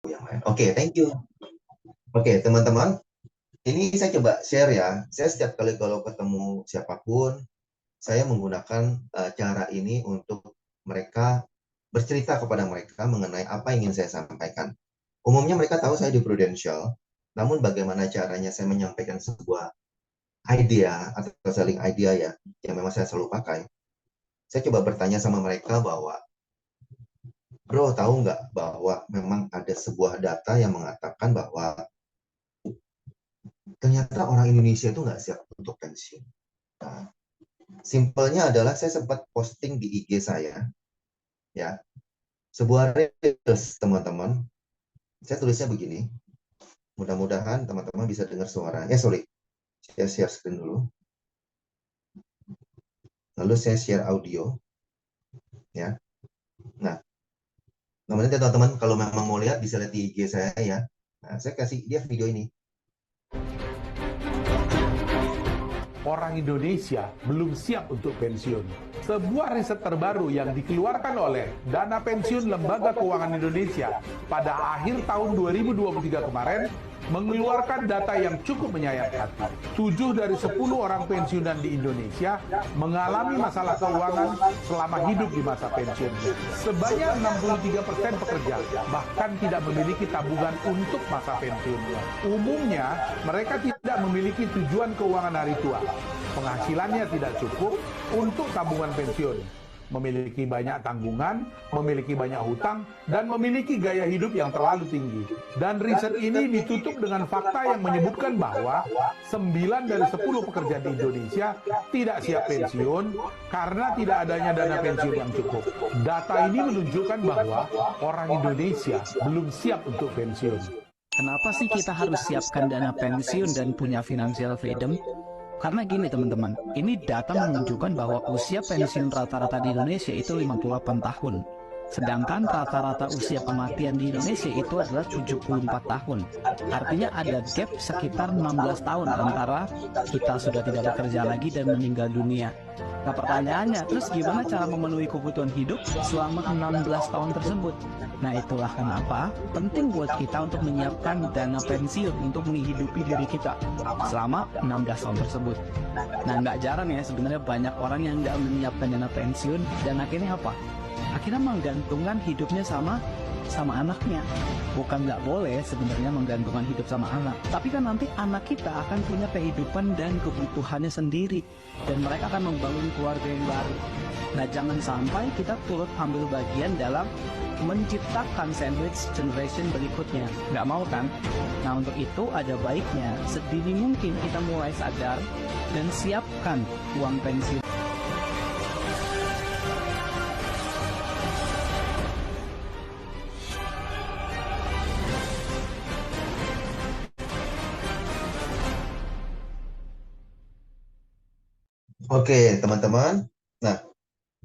yang lain. Oke, thank you. Oke, teman-teman, ini saya coba share ya. Saya setiap kali kalau ketemu siapapun, saya menggunakan cara ini untuk mereka bercerita kepada mereka mengenai apa yang ingin saya sampaikan. Umumnya mereka tahu saya di Prudential, namun bagaimana caranya saya menyampaikan sebuah idea atau selling idea ya, yang memang saya selalu pakai. Saya coba bertanya sama mereka bahwa, bro, tahu nggak bahwa memang ada sebuah data yang mengatakan bahwa ternyata orang Indonesia itu nggak siap untuk pensiun. Nah, simpelnya adalah saya sempat posting di IG saya, ya, sebuah reels teman-teman. Saya tulisnya begini, mudah-mudahan teman-teman bisa dengar suara. Sorry, saya share screen dulu. Lalu saya share audio, ya. Nah, nanti teman-teman kalau memang mau lihat bisa lihat di IG saya ya. Nah, saya kasih dia video ini. Orang Indonesia belum siap untuk pensiun. Sebuah riset terbaru yang dikeluarkan oleh Dana Pensiun Lembaga Keuangan Indonesia pada akhir tahun 2023 kemarin mengeluarkan data yang cukup menyayat hati. 7 dari 10 orang pensiunan di Indonesia mengalami masalah keuangan selama hidup di masa pensiun. Sebanyak 63% pekerja bahkan tidak memiliki tabungan untuk masa pensiunnya. Umumnya, mereka tidak memiliki tujuan keuangan hari tua. Penghasilannya tidak cukup untuk tabungan pensiun. Memiliki banyak tanggungan, memiliki banyak hutang, dan memiliki gaya hidup yang terlalu tinggi. Dan riset ini ditutup dengan fakta yang menyebutkan bahwa 9 dari 10 pekerja di Indonesia tidak siap pensiun karena tidak adanya dana pensiun yang cukup. Data ini menunjukkan bahwa orang Indonesia belum siap untuk pensiun. Kenapa sih kita harus siapkan dana pensiun dan punya financial freedom? Karena gini teman-teman, ini data menunjukkan bahwa usia pensiun rata-rata di Indonesia itu 58 tahun. Sedangkan rata-rata usia kematian di Indonesia itu adalah 74 tahun. Artinya ada gap sekitar 16 tahun antara kita sudah tidak bekerja lagi dan meninggal dunia. Nah pertanyaannya, terus gimana cara memenuhi kebutuhan hidup selama 16 tahun tersebut? Nah itulah kenapa penting buat kita untuk menyiapkan dana pensiun untuk menghidupi diri kita selama 16 tahun tersebut. Nah nggak jarang ya sebenarnya banyak orang yang nggak menyiapkan dana pensiun dan akhirnya apa? Akhirnya menggantungkan hidupnya sama anaknya. Bukan nggak boleh sebenarnya menggantungkan hidup sama anak, tapi kan nanti anak kita akan punya kehidupan dan kebutuhannya sendiri, dan mereka akan membangun keluarga yang baru. Nah jangan sampai kita turut ambil bagian dalam menciptakan sandwich generation berikutnya. Nggak mau kan? Nah untuk itu ada baiknya sedini mungkin kita mulai sadar dan siapkan uang pensiun. Oke, teman-teman. Nah,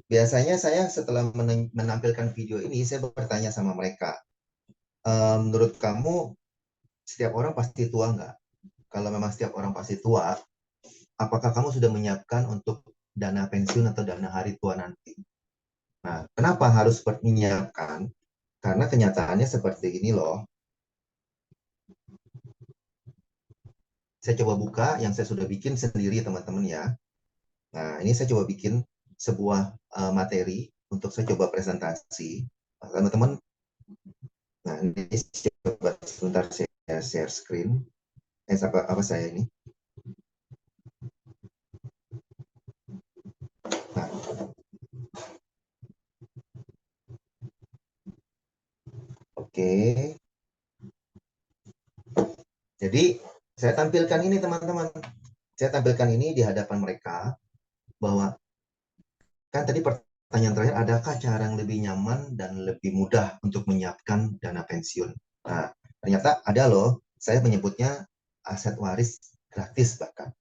biasanya saya setelah menampilkan video ini, saya bertanya sama mereka, menurut kamu setiap orang pasti tua nggak? Kalau memang setiap orang pasti tua, apakah kamu sudah menyiapkan untuk dana pensiun atau dana hari tua nanti? Nah, kenapa harus menyiapkan? Karena kenyataannya seperti ini loh. Saya coba buka yang saya sudah bikin sendiri, teman-teman ya. Nah, ini saya coba bikin sebuah materi untuk saya coba presentasi. Teman-teman, nah ini coba sebentar saya share screen. Apa saya ini? Nah, oke. Jadi, saya tampilkan ini teman-teman. Saya tampilkan ini di hadapan mereka bahwa kan tadi pertanyaan terakhir, adakah cara yang lebih nyaman dan lebih mudah untuk menyiapkan dana pensiun? Nah, ternyata ada loh. Saya menyebutnya aset waris gratis bahkan.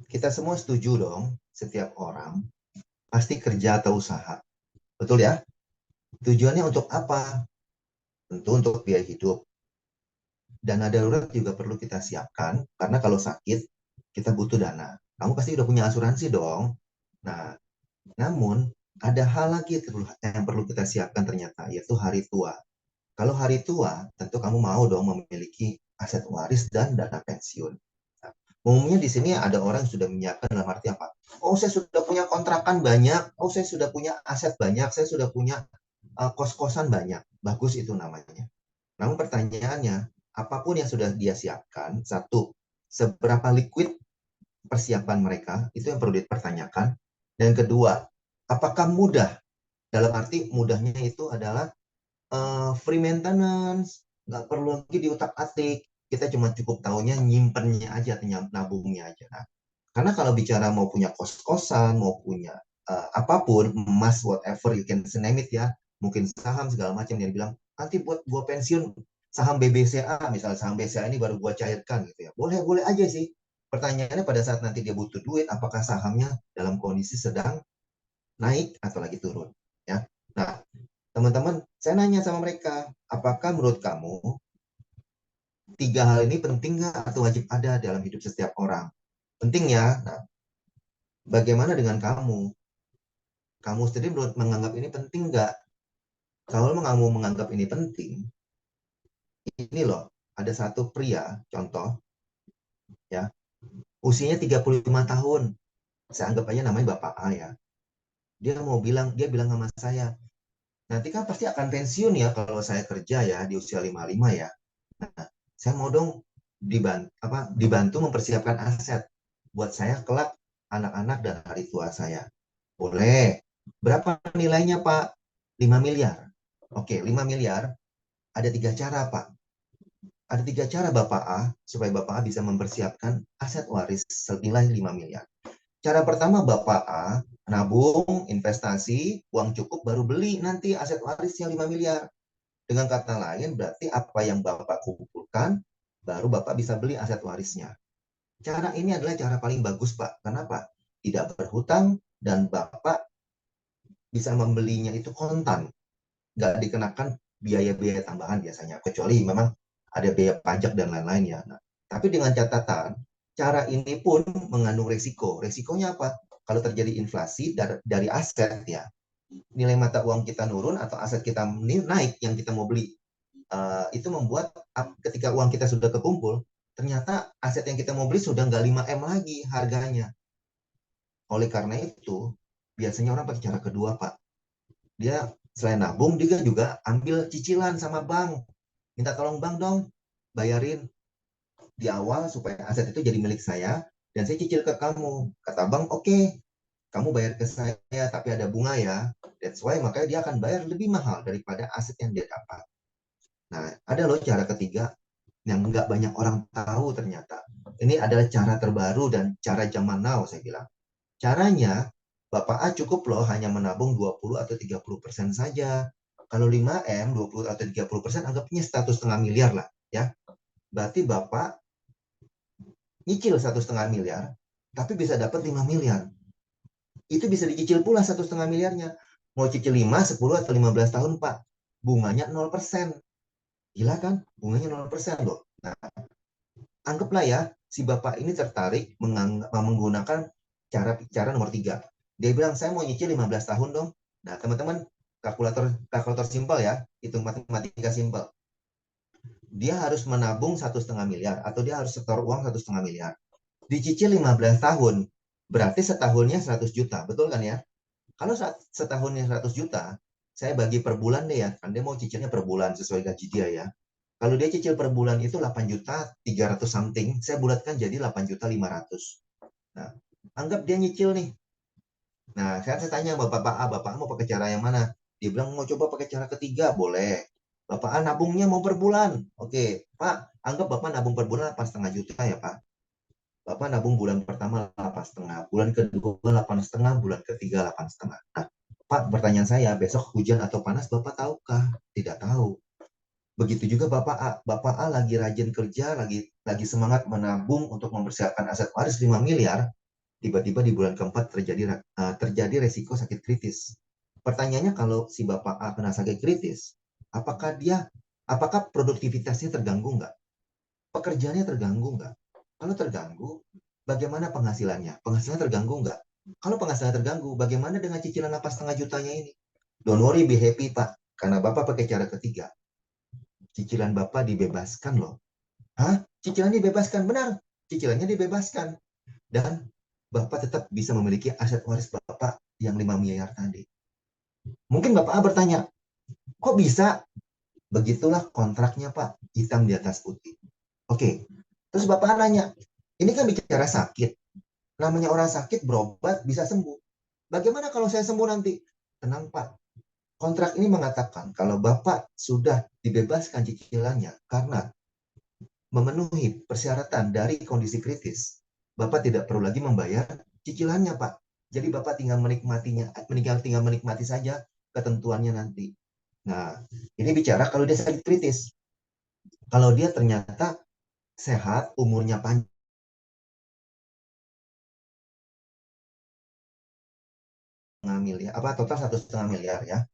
Kita semua setuju dong, setiap orang pasti kerja atau usaha. Betul ya? Tujuannya untuk apa? Tentu untuk biaya hidup. Dana darurat juga perlu kita siapkan, karena kalau sakit, kita butuh dana. Kamu pasti udah punya asuransi dong. Nah, namun ada hal lagi yang perlu kita siapkan ternyata, yaitu hari tua. Kalau hari tua, tentu kamu mau dong memiliki aset waris dan dana pensiun. Nah, umumnya di sini ada orang yang sudah menyiapkan dalam arti apa? Oh, saya sudah punya kontrakan banyak. Oh, saya sudah punya aset banyak. Saya sudah punya kos-kosan banyak. Bagus itu namanya. Namun pertanyaannya, apapun yang sudah dia siapkan, satu, seberapa liquid persiapan mereka, itu yang perlu dipertanyakan. Dan kedua, apakah mudah? Dalam arti mudahnya itu adalah free maintenance, nggak perlu lagi diutak-atik. Kita cuma cukup tahunya nyimpennya aja, nabungnya aja. Nah, karena kalau bicara mau punya kos-kosan, mau punya apapun, emas, whatever, you can name it ya, mungkin saham segala macam, yang bilang, nanti buat gua pensiun saham BBCA, misalnya saham BCA ini baru gua cairkan gitu ya. Boleh-boleh aja sih. Pertanyaannya pada saat nanti dia butuh duit, apakah sahamnya dalam kondisi sedang naik atau lagi turun? Ya. Nah, teman-teman, saya nanya sama mereka, apakah menurut kamu tiga hal ini penting nggak atau wajib ada dalam hidup setiap orang? Penting ya. Nah, bagaimana dengan kamu? Kamu sendiri menurut menganggap ini penting nggak? Kalau kamu menganggap ini penting, ini loh, ada satu pria, contoh, ya, usianya 35 tahun. Saya anggap aja namanya Bapak A ya. Dia bilang sama saya, nanti kan pasti akan pensiun ya kalau saya kerja ya di usia 55 ya. Nah, saya mau dong dibantu mempersiapkan aset buat saya kelak anak-anak dan hari tua saya. Boleh. Berapa nilainya, Pak? 5 miliar. Oke, 5 miliar. Ada tiga cara, Pak. Ada tiga cara Bapak A supaya Bapak A bisa mempersiapkan aset waris senilai 5 miliar. Cara pertama, Bapak A nabung, investasi, uang cukup baru beli nanti aset warisnya 5 miliar. Dengan kata lain, berarti apa yang Bapak kumpulkan, baru Bapak bisa beli aset warisnya. Cara ini adalah cara paling bagus, Pak. Kenapa? Tidak berhutang dan Bapak bisa membelinya itu kontan. Nggak dikenakan biaya-biaya tambahan biasanya. Kecuali memang ada biaya pajak dan lain-lain ya. Nah, tapi dengan catatan, cara ini pun mengandung resiko. Resikonya apa? Kalau terjadi inflasi dari aset ya, nilai mata uang kita nurun atau aset kita naik yang kita mau beli, itu membuat ketika uang kita sudah kekumpul, ternyata aset yang kita mau beli sudah nggak 5M lagi harganya. Oleh karena itu, biasanya orang pakai cara kedua, Pak. Dia selain nabung, dia juga ambil cicilan sama bank. Minta tolong bank dong, bayarin di awal supaya aset itu jadi milik saya, dan saya cicil ke kamu. Kata bank, oke, kamu bayar ke saya, tapi ada bunga ya. That's why makanya dia akan bayar lebih mahal daripada aset yang dia dapat. Nah, ada loh cara ketiga yang nggak banyak orang tahu ternyata. Ini adalah cara terbaru dan cara zaman now, saya bilang. Caranya, Bapak A cukup loh hanya menabung 20 atau 30% saja. Kalau 5M, 20 atau 30%, anggapnya 1,5 miliar lah. Ya. Berarti Bapak nyicil 1,5 miliar, tapi bisa dapat 5 miliar. Itu bisa dicicil pula 1,5 miliarnya. Mau cicil 5, 10, atau 15 tahun, Pak. Bunganya 0%. Gila kan? Bunganya 0% loh. Nah, anggaplah ya, si bapak ini tertarik menggunakan cara nomor 3. Dia bilang, saya mau nyicil 15 tahun dong. Nah, teman-teman, kalkulator simpel ya, hitung matematika simpel. Dia harus menabung 1,5 miliar, atau dia harus setor uang 1,5 miliar. Dicicil 15 tahun, berarti setahunnya 100 juta, betul kan ya? Kalau setahunnya 100 juta, saya bagi per bulan deh ya, kan dia mau cicilnya per bulan sesuai gaji dia ya. Kalau dia cicil per bulan itu 8 juta 300 something, saya bulatkan jadi 8 juta 500. Nah, anggap dia nyicil nih. Nah, saya tanya Bapak A mau pakai cara yang mana? Dia bilang mau coba pakai cara ketiga, boleh. Bapak A nabungnya mau per bulan. Oke, Pak, anggap Bapak nabung per bulan 8,5 juta ya, Pak. Bapak nabung bulan pertama 8,5, bulan kedua 8,5, bulan ketiga 8,5. Nah, Pak, pertanyaan saya, besok hujan atau panas Bapak tahukah? Tidak tahu. Begitu juga Bapak A. Bapak A lagi rajin kerja, lagi semangat menabung untuk mempersiapkan aset waris 5 miliar, tiba-tiba di bulan keempat terjadi resiko sakit kritis. Pertanyaannya, kalau si Bapak A kena sakit kritis, apakah produktivitasnya terganggu nggak? Pekerjaannya terganggu nggak? Kalau terganggu, bagaimana penghasilannya? Penghasilannya terganggu nggak? Kalau penghasilannya terganggu, bagaimana dengan cicilan 8,5 jutanya ini? Don't worry, be happy, Pak. Karena Bapak pakai cara ketiga. cicilan Bapak dibebaskan loh. Hah? Cicilan dibebaskan? Benar, cicilannya dibebaskan. Dan Bapak tetap bisa memiliki aset waris Bapak yang 5 miliar tadi. Mungkin Bapak bertanya, kok bisa? Begitulah kontraknya Pak, hitam di atas putih. Oke, terus Bapak nanya, ini kan bicara sakit. Namanya orang sakit berobat bisa sembuh. Bagaimana kalau saya sembuh nanti? Tenang Pak, kontrak ini mengatakan kalau Bapak sudah dibebaskan cicilannya karena memenuhi persyaratan dari kondisi kritis, Bapak tidak perlu lagi membayar cicilannya Pak. Jadi Bapak tinggal menikmatinya, tinggal menikmati saja ketentuannya nanti. Nah, ini bicara kalau dia sakit kritis. Kalau dia ternyata sehat, umurnya panjang, miliar, apa total 1,5 miliar ya.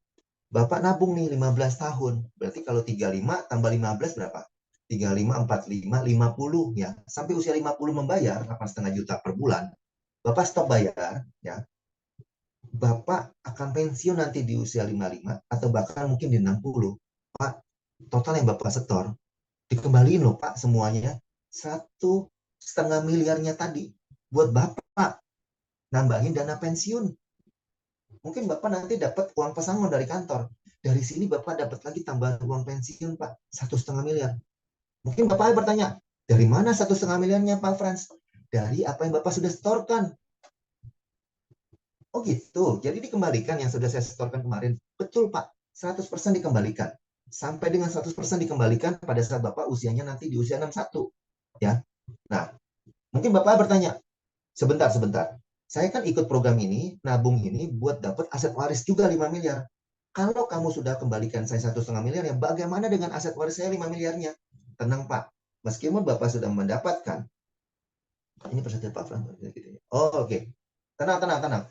Bapak nabung nih 15 tahun. Berarti kalau 35 tambah 15 berapa? 35, 45, 50 ya. Sampai usia 50 membayar 8,5 juta per bulan. Bapak stop bayar ya. Bapak akan pensiun nanti di usia 55 atau bahkan mungkin di 60. Pak, total yang Bapak setor dikembaliin loh Pak semuanya 1,5 miliarnya tadi buat Bapak nambahin dana pensiun. Mungkin Bapak nanti dapat uang pesangon dari kantor. Dari sini Bapak dapat lagi tambahan uang pensiun Pak 1,5 miliar. Mungkin Bapak bertanya, dari mana 1,5 miliarnya Pak Frans? Dari apa yang Bapak sudah setorkan. Oh gitu, jadi dikembalikan yang sudah saya setorkan kemarin. Betul Pak, 100% dikembalikan. Sampai dengan 100% dikembalikan pada saat Bapak usianya nanti di usia 61. Ya. Nah, mungkin Bapak bertanya, sebentar. Saya kan ikut program ini, nabung ini buat dapat aset waris juga 5 miliar. Kalau kamu sudah kembalikan saya 1,5 miliar, ya bagaimana dengan aset waris saya 5 miliarnya? Tenang Pak, meskipun Bapak sudah mendapatkan, ini persetujuan Pak Frans. Oh, oke. Tenang.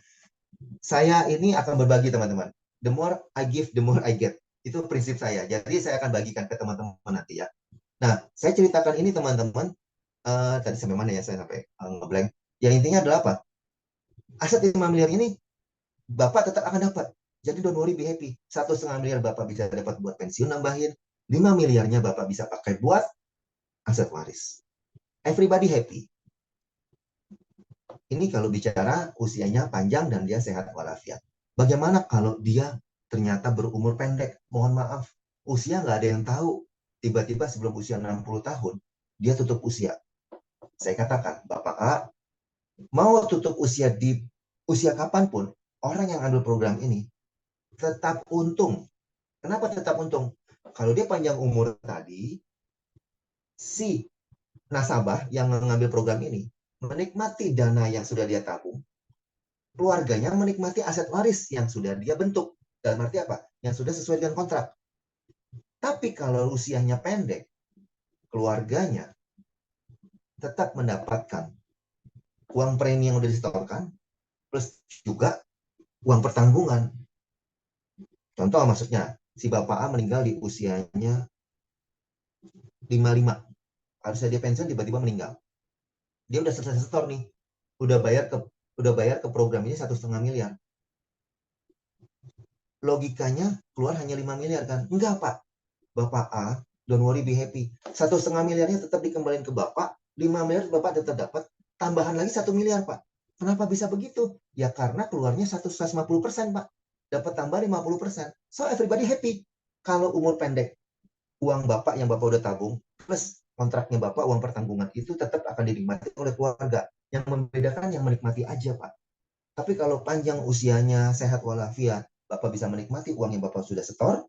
Saya ini akan berbagi teman-teman. The more I give, the more I get. Itu prinsip saya. Jadi saya akan bagikan ke teman-teman nanti ya. Nah, saya ceritakan ini teman-teman. Tadi sampai mana ya saya sampai ngeblank. Yang intinya adalah apa? Aset 5 miliar ini Bapak tetap akan dapat. Jadi don't worry, be happy. 1,5 miliar Bapak bisa dapat buat pensiun nambahin. 5 miliarnya Bapak bisa pakai buat aset waris. Everybody happy. Ini kalau bicara usianya panjang dan dia sehat walafiat. Bagaimana kalau dia ternyata berumur pendek? Mohon maaf, usia nggak ada yang tahu. Tiba-tiba sebelum usia 60 tahun, dia tutup usia. Saya katakan, Bapak A, mau tutup usia di usia kapanpun, orang yang ambil program ini tetap untung. Kenapa tetap untung? Kalau dia panjang umur tadi, si nasabah yang mengambil program ini menikmati dana yang sudah dia tabung, keluarganya menikmati aset waris yang sudah dia bentuk. Dalam arti apa? Yang sudah sesuai dengan kontrak. Tapi kalau usianya pendek, keluarganya tetap mendapatkan uang premi yang sudah disetorkan, plus juga uang pertanggungan. Contoh maksudnya, si Bapak A meninggal di usianya 55. Harusnya dia pensiun, tiba-tiba meninggal. Dia udah selesai setor nih. Udah bayar ke program ini 1,5 miliar. Logikanya keluar hanya 5 miliar kan? Enggak Pak. Bapak A, don't worry, be happy. 1,5 miliarnya tetap dikembalikan ke Bapak, 5 miliar Bapak tetap dapat, tambahan lagi 1 miliar Pak. Kenapa bisa begitu? Ya karena keluarnya 150% Pak. Dapat tambah 50%. So everybody happy. Kalau umur pendek, uang Bapak yang Bapak udah tabung, plus kontraknya Bapak, uang pertanggungan, itu tetap akan dinikmati oleh keluarga. Yang membedakan yang menikmati aja Pak. Tapi kalau panjang usianya, sehat walafiat, Bapak bisa menikmati uang yang Bapak sudah setor,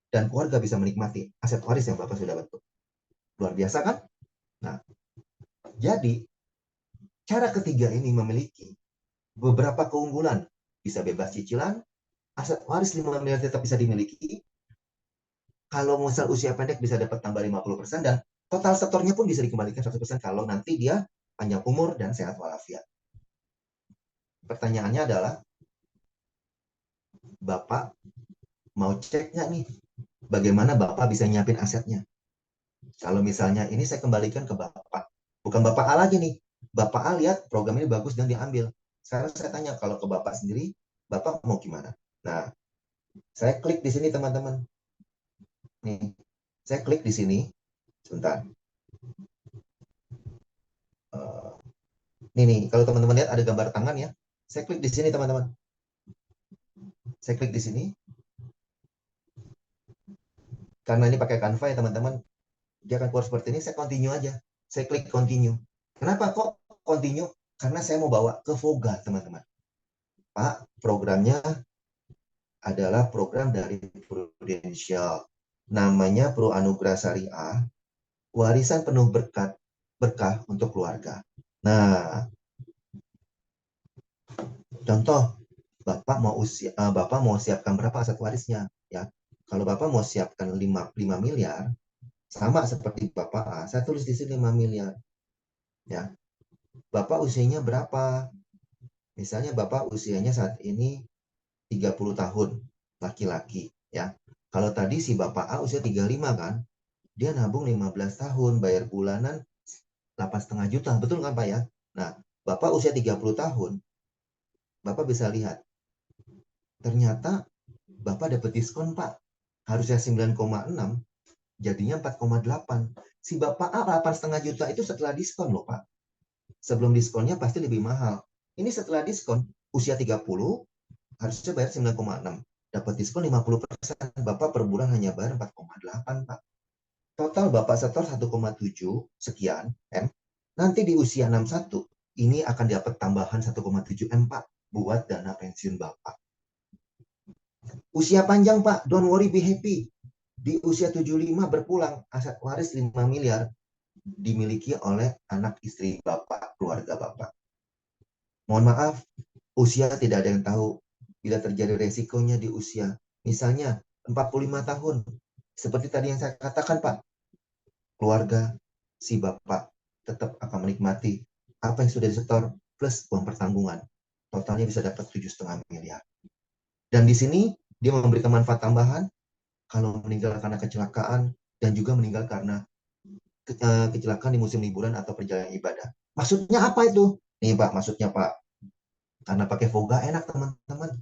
dan keluarga bisa menikmati aset waris yang Bapak sudah bentuk. Luar biasa kan? Nah, jadi cara ketiga ini memiliki beberapa keunggulan. Bisa bebas cicilan, aset waris 5 miliar tetap bisa dimiliki. Kalau misal usia pendek bisa dapat tambah 50% dan total setornya pun bisa dikembalikan 100% kalau nanti dia panjang umur dan sehat walafiat. Pertanyaannya adalah, Bapak mau cek nggak nih bagaimana Bapak bisa nyiapin asetnya? Kalau misalnya ini saya kembalikan ke Bapak. Bukan Bapak A lagi nih. Bapak A lihat program ini bagus dan diambil. Sekarang saya tanya, kalau ke Bapak sendiri, Bapak mau gimana? Nah, saya klik di sini teman-teman. Nih, Saya klik di sini, sebentar. Ini nih, kalau teman-teman lihat ada gambar tangan ya. Saya klik di sini teman-teman. Saya klik di sini. Karena ini pakai Canva ya teman-teman, dia akan keluar seperti ini. Saya continue aja. Saya klik continue. Kenapa kok continue? Karena saya mau bawa ke Voga teman-teman. Pak, programnya adalah program dari Prudential. Namanya Pro Anugerah Syariah, warisan penuh berkah untuk keluarga. Nah, contoh, Bapak mau siapkan berapa aset warisnya ya? Kalau Bapak mau siapkan 5 miliar, sama seperti Bapak A, saya tulis di sini 5 miliar. Ya. Bapak usianya berapa? Misalnya Bapak usianya saat ini 30 tahun, laki-laki ya. Kalau tadi si Bapak A usia 35 kan, dia nabung 15 tahun, bayar bulanan 8,5 juta, betul nggak Pak ya? Nah, Bapak usia 30 tahun, Bapak bisa lihat, ternyata Bapak dapat diskon Pak, harusnya 9,6, jadinya 4,8. Si Bapak A 8,5 juta itu setelah diskon loh Pak. Sebelum diskonnya pasti lebih mahal. Ini setelah diskon, usia 30, harusnya bayar 9,6. Dapat diskon 50%, Bapak per bulan hanya bayar 4,8 Pak. Total Bapak setor 1,7 sekian M. Nanti di usia 61, ini akan dapat tambahan 1,7 M Pak, buat dana pensiun Bapak. Usia panjang Pak, don't worry, be happy. Di usia 75 berpulang, aset waris 5 miliar dimiliki oleh anak istri Bapak, keluarga Bapak. Mohon maaf, usia tidak ada yang tahu. Bila terjadi resikonya di usia, misalnya 45 tahun, seperti tadi yang saya katakan Pak, keluarga si Bapak tetap akan menikmati apa yang sudah disetor plus uang pertanggungan. Totalnya bisa dapat 7,5 miliar. Dan di sini dia memberikan manfaat tambahan kalau meninggal karena kecelakaan dan juga meninggal karena kecelakaan di musim liburan atau perjalanan ibadah. Maksudnya apa itu? Nih Pak, maksudnya Pak, karena pakai Voga enak teman-teman.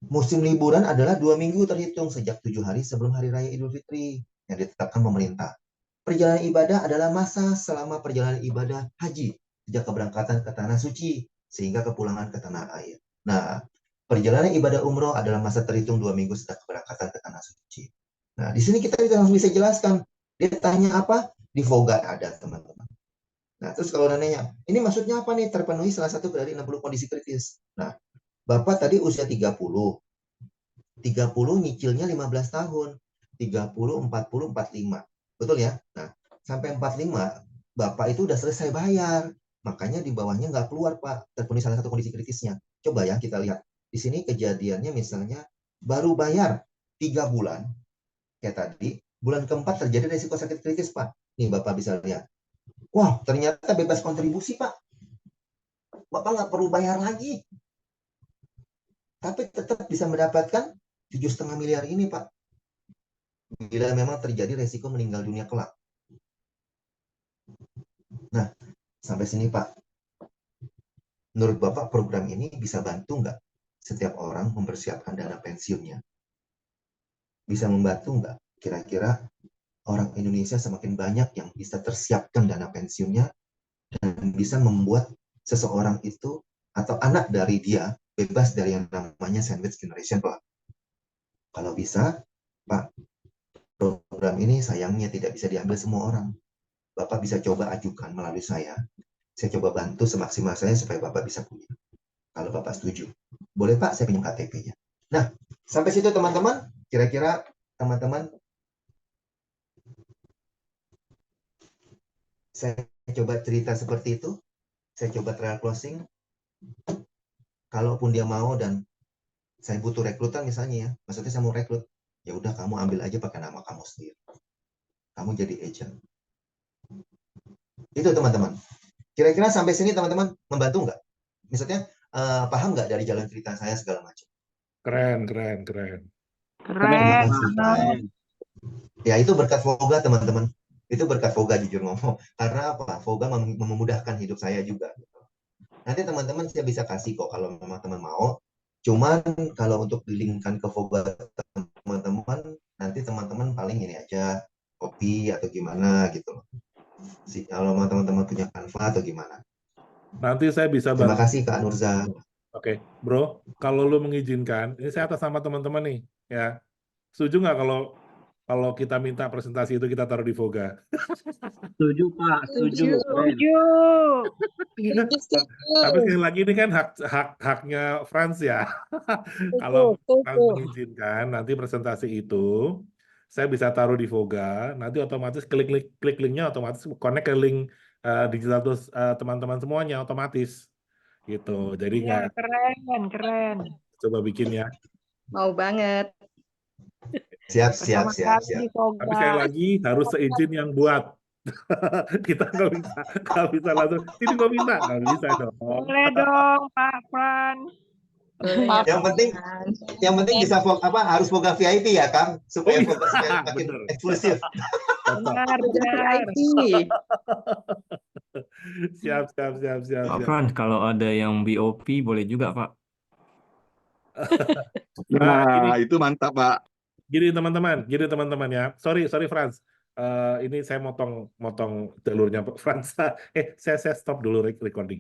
Musim liburan adalah 2 minggu terhitung sejak 7 hari sebelum Hari Raya Idul Fitri yang ditetapkan pemerintah. Perjalanan ibadah adalah masa selama perjalanan ibadah haji sejak keberangkatan ke tanah suci sehingga kepulangan ke tanah air. Nah, perjalanan ibadah umroh adalah masa terhitung 2 minggu sejak keberangkatan ke tanah suci. Nah, di sini kita langsung bisa jelaskan. Dia tanya apa? Di Voga ada, teman-teman. Nah, terus kalau nanya, ini maksudnya apa nih? Terpenuhi salah satu dari 60 kondisi kritis. Nah, Bapak tadi usia 30. 30 nyicilnya 15 tahun. 30, 40, 45. Betul ya? Nah, sampai 45, Bapak itu udah selesai bayar. Makanya di bawahnya nggak keluar, Pak. Terpenuhi salah satu kondisi kritisnya. Coba ya kita lihat. Di sini kejadiannya misalnya baru bayar 3 bulan. Kayak tadi, bulan keempat terjadi resiko sakit kritis, Pak. Nih Bapak bisa lihat. Wah, ternyata bebas kontribusi, Pak. Bapak nggak perlu bayar lagi. Tapi tetap bisa mendapatkan 7,5 miliar ini, Pak. Bila memang terjadi resiko meninggal dunia kelak. Nah, sampai sini Pak. Menurut Bapak program ini bisa bantu nggak setiap orang mempersiapkan dana pensiunnya? Bisa membantu nggak? Kira-kira orang Indonesia semakin banyak yang bisa tersiapkan dana pensiunnya dan bisa membuat seseorang itu atau anak dari dia bebas dari yang namanya sandwich generation, Pak. Kalau bisa, Pak, program ini sayangnya tidak bisa diambil semua orang. Bapak bisa coba ajukan melalui saya. Saya coba bantu semaksimal saya supaya Bapak bisa punya. Kalau Bapak setuju. Boleh Pak, saya pinjam KTP-nya. Nah, sampai situ teman-teman. Kira-kira teman-teman, saya coba cerita seperti itu. Saya coba trial closing. Kalaupun dia mau dan saya butuh rekrutan misalnya ya. Maksudnya saya mau rekrut. Ya udah kamu ambil aja pakai nama kamu sendiri. Kamu jadi agent. Itu teman-teman. Kira-kira sampai sini teman-teman membantu nggak? Misalnya paham nggak dari jalan cerita saya segala macam? Keren, keren, keren. Terima Keren kasih. banget. Ya itu berkat Voga teman-teman. Itu berkat Voga jujur ngomong. Karena apa? Voga memudahkan hidup saya juga. Nanti teman-teman saya bisa kasih kok kalau memang teman mau. Cuman kalau untuk dilingkan ke Voga teman-teman, nanti teman-teman paling ini aja copy atau gimana gitu loh. Kalau teman-teman punya Canva atau gimana. Nanti saya bisa Terima bantu. kasih Kak Nurza. Oke, bro, kalau lu mengizinkan, ini saya atas sama teman-teman nih, ya. Setuju nggak kalau kita minta presentasi itu kita taruh di Voga? Setuju Pak, setuju. Keren. Tapi sekali lagi ini kan haknya Franz ya. Kalau Franz mengizinkan, nanti presentasi itu saya bisa taruh di Voga, nanti otomatis klik linknya otomatis connect ke link digital tools teman-teman semuanya otomatis gitu. Jadi Ya, nggak keren. coba bikin ya. Mau banget. Siap. Pertama kali Tapi sekali Voga. lagi harus seizin yang buat. Kita nggak bisa langsung. Ini gue minta, nggak bisa dong. Boleh dong, Pak Frans. Yang penting bisa harus Voga VIP ya Kang, supaya Voga makin Bener. eksklusif. Benar. Siap. Pak Frans, kalau ada yang BOP boleh juga, Pak. Nah, itu mantap, Pak. Gini teman-teman ya. Sorry Franz. Ini saya motong jalurnya Franz. Saya stop dulu recordingnya ya.